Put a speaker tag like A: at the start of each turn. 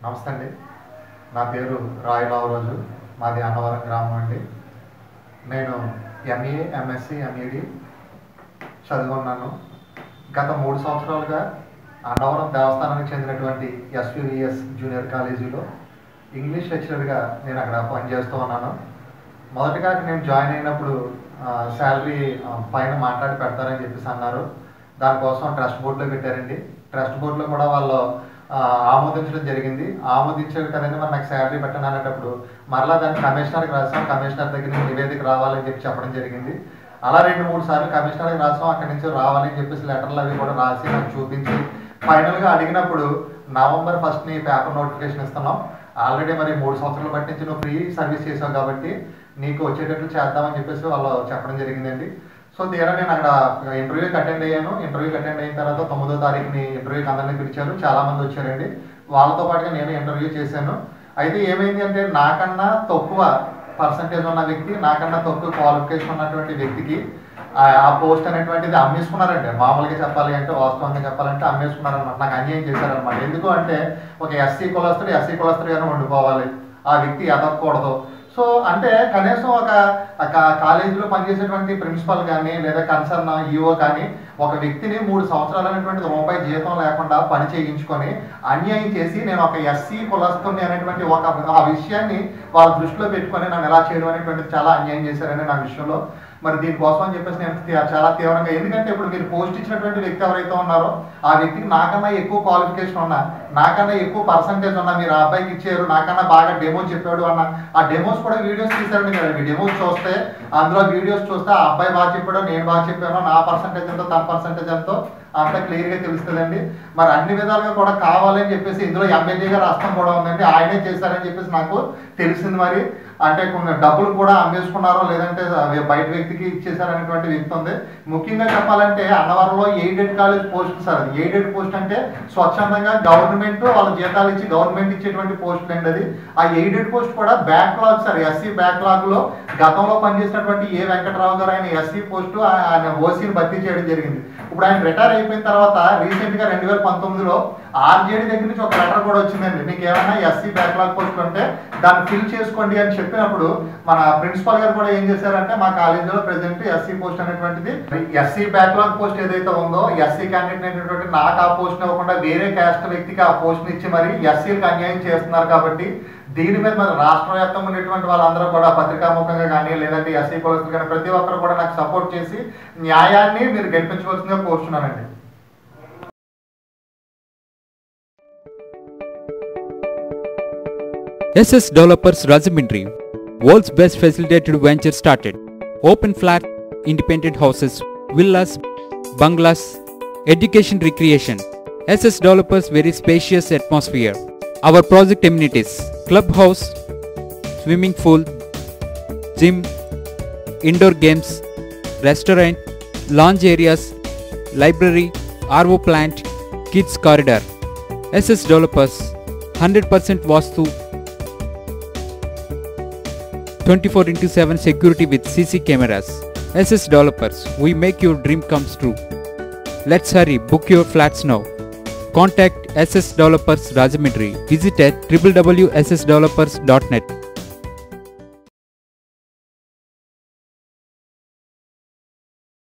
A: నమస్తే అండి. నా పేరు రాయరావు. మాది అన్నవరం గ్రామం అండి. నేను ఎంఏ, ఎంఎస్సి, ఎంఈడి చదువుకున్నాను. గత 3 సంవత్సరాలుగా అన్నవరం దేవస్థానానికి చెందినటువంటి ఎస్వివిఎస్ జూనియర్ కాలేజీలో ఇంగ్లీష్ లెక్చరర్గా నేను అక్కడ పనిచేస్తూ ఉన్నాను. మొదటగా నేను జాయిన్ అయినప్పుడు శాలరీ పైన మాట్లాడి పెడతారని చెప్పేసి అన్నారు. దానికోసం ట్రస్ట్ బోర్డులో పెట్టారండి. ట్రస్ట్ బోర్డులో కూడా వాళ్ళు ఆమోదించడం జరిగింది. ఆమోదించారు కదండి, మరి నాకు శాలరీ పెట్టండి అనేటప్పుడు మరలా దాన్ని కమిషనర్కి రాసాం. కమిషనర్ దగ్గర నుంచి నివేదిక రావాలని చెప్పి చెప్పడం జరిగింది. అలా 2-3 సార్లు కమిషనర్కి రాసాం. అక్కడి నుంచి రావాలని చెప్పేసి లెటర్లు అవి కూడా రాసి నాకు చూపించి ఫైనల్గా అడిగినప్పుడు నవంబర్ 1ని పేపర్ నోటిఫికేషన్ ఇస్తున్నాం. ఆల్రెడీ మరి 3 సంవత్సరాలు బట్టి నుంచి నువ్వు ఫ్రీ సర్వీస్ చేసావు కాబట్టి నీకు వచ్చేటట్లు చేద్దామని చెప్పేసి వాళ్ళు చెప్పడం జరిగిందండి. సో తీరా నేను అక్కడ ఇంటర్వ్యూకి అటెండ్ అయ్యాను. ఇంటర్వ్యూకి అటెండ్ అయిన తర్వాత 9వ తారీఖుని ఇంటర్వ్యూకి అందరినీ పిలిచారు. చాలామంది వచ్చారండి. వాళ్ళతో పాటుగా నేను ఇంటర్వ్యూ చేశాను. అయితే ఏమైంది అంటే నాకన్నా తక్కువ పర్సంటేజ్ ఉన్న వ్యక్తి, నాకన్నా తక్కువ క్వాలిఫికేషన్ ఉన్నటువంటి వ్యక్తికి ఆ పోస్ట్ అనేటువంటిది అమ్మేసుకున్నారండి. మామూలుగా చెప్పాలి అంటే, వాస్తవంగా చెప్పాలంటే అమ్మేసుకున్నారనమాట. నాకు అన్యాయం చేశారనమాట. ఎందుకు అంటే ఒక ఎస్సీ కులస్తుడిగానే ఉండిపోవాలి, ఆ వ్యక్తి ఎదగకూడదు. సో అంటే కనీసం ఒక కాలేజీలో పనిచేసేటువంటి ప్రిన్సిపల్ కానీ లేదా కన్సర్న్ ఈఓ కానీ ఒక వ్యక్తిని 3 సంవత్సరాలు అనేటువంటి రూపాయి జీతం లేకుండా పని చేయించుకొని అన్యాయం చేసి నేను ఒక ఎస్సీ కులస్తుని అనేటువంటి ఆ విషయాన్ని వాళ్ళ దృష్టిలో పెట్టుకొని నన్ను ఎలా చేయడం అనేటువంటిది చాలా అన్యాయం చేశారని నా విషయంలో. మరి దీనికోసం అని చెప్పేసి నేను చాలా తీవ్రంగా, ఎందుకంటే ఇప్పుడు మీరు పోస్ట్ ఇచ్చినటువంటి వ్యక్తి ఎవరైతే ఉన్నారో ఆ వ్యక్తికి నాకన్నా ఎక్కువ క్వాలిఫికేషన్ ఉన్నా, నాకన్నా ఎక్కువ పర్సంటేజ్ ఉన్నా మీరు ఆ అబ్బాయికి ఇచ్చారు, నాకన్నా బాగా డెమో చెప్పాడు అన్న ఆ డెమోస్ కూడా వీడియోస్ తీసారండి. మీరు డెమోస్ చూస్తే, అందులో వీడియోస్ చూస్తే ఆ అబ్బాయి బాగా చెప్పాడో నేను బాగా చెప్పానో, నా పర్సంటేజ్ ఎంతో తన పర్సంటేజ్ ఎంతో అంతా క్లియర్గా తెలుస్తుందండి. మరి అన్ని విధాలుగా కూడా కావాలని చెప్పేసి ఇందులో ఎమ్మెల్యే గారు హస్తం కూడా ఉందండి. ఆయనే చేశారని చెప్పేసి నాకు తెలిసింది. మరి అంటే కొన్ని డబ్బులు కూడా అమ్మేసుకున్నారో లేదంటే బయట వ్యక్తికి ఇచ్చేసారనేటువంటి వ్యక్తి ఉంది. ముఖ్యంగా చెప్పాలంటే అన్నవరంలో ఎయిడెడ్ కాలేజ్ పోస్ట్ సార్. అది ఎయిడెడ్ పోస్ట్ అంటే స్వచ్ఛందంగా గవర్నమెంట్ వాళ్ళ జీతాలు ఇచ్చి గవర్నమెంట్ ఇచ్చేటువంటి పోస్టులు అండి. అది ఆ ఎయిడెడ్ పోస్ట్ కూడా బ్యాక్లాగ్ సార్. ఎస్సీ బ్యాక్లాగ్లో గతంలో పనిచేసినటువంటి ఏ వెంకటరావు గారు ఆయన ఎస్సీ పోస్టు ఆయన ఓసీని భర్తీ చేయడం జరిగింది. ఇప్పుడు ఆయన రిటైర్ అయిపోయిన తర్వాత రీసెంట్గా 2019లో ఆర్జేడీ దగ్గర నుంచి ఒక లెటర్ కూడా వచ్చిందండి. మీకు ఏమైనా ఎస్సీ బ్యాక్లాగ్ పోస్ట్ ఉంటే దాన్ని ఫిల్ చేసుకోండి అని చెప్పినప్పుడు మన ప్రిన్సిపల్ గారు కూడా ఏం చేశారంటే మా కాలేజీలో ప్రెసెంట్ ఎస్సీ పోస్ట్ అనేటువంటిది, ఎస్సీ బ్యాక్లాగ్ పోస్ట్ ఏదైతే ఉందో ఎస్సీ క్యాండిడేట్ అనేటువంటి నాకు ఆ పోస్ట్ ఇవ్వకుండా వేరే క్యాస్ట్ వ్యక్తికి ఆ పోస్ట్ ఇచ్చి మరి ఎస్సీలకు అన్యాయం చేస్తున్నారు. కాబట్టి దీని మీద మరి రాష్ట్ర వ్యాప్తంగా ఉన్నటువంటి వాళ్ళందరూ కూడా పత్రికాముఖంగా కానీ లేదంటే ఎస్సీ కులస్తులు కానీ ప్రతి ఒక్కరు కూడా నాకు సపోర్ట్ చేసి న్యాయాన్ని మీరు గెలిపించవలసిందిగా కోరుతున్నానండి.
B: SS Developers Rajahmundry, world's best facilitated venture started. Open flat, independent houses, villas, bungalows, education recreation. SS Developers very spacious atmosphere. Our project amenities: clubhouse, swimming pool, gym, indoor games, restaurant, lounge areas, library, RO plant, kids corridor. SS Developers 100% Vastu, 24/7 security with CC cameras. SS Developers, we make your dream comes true. Let's hurry, book your flats now. Contact SS Developers Rajahmundry. Visit at www.ssdevelopers.net.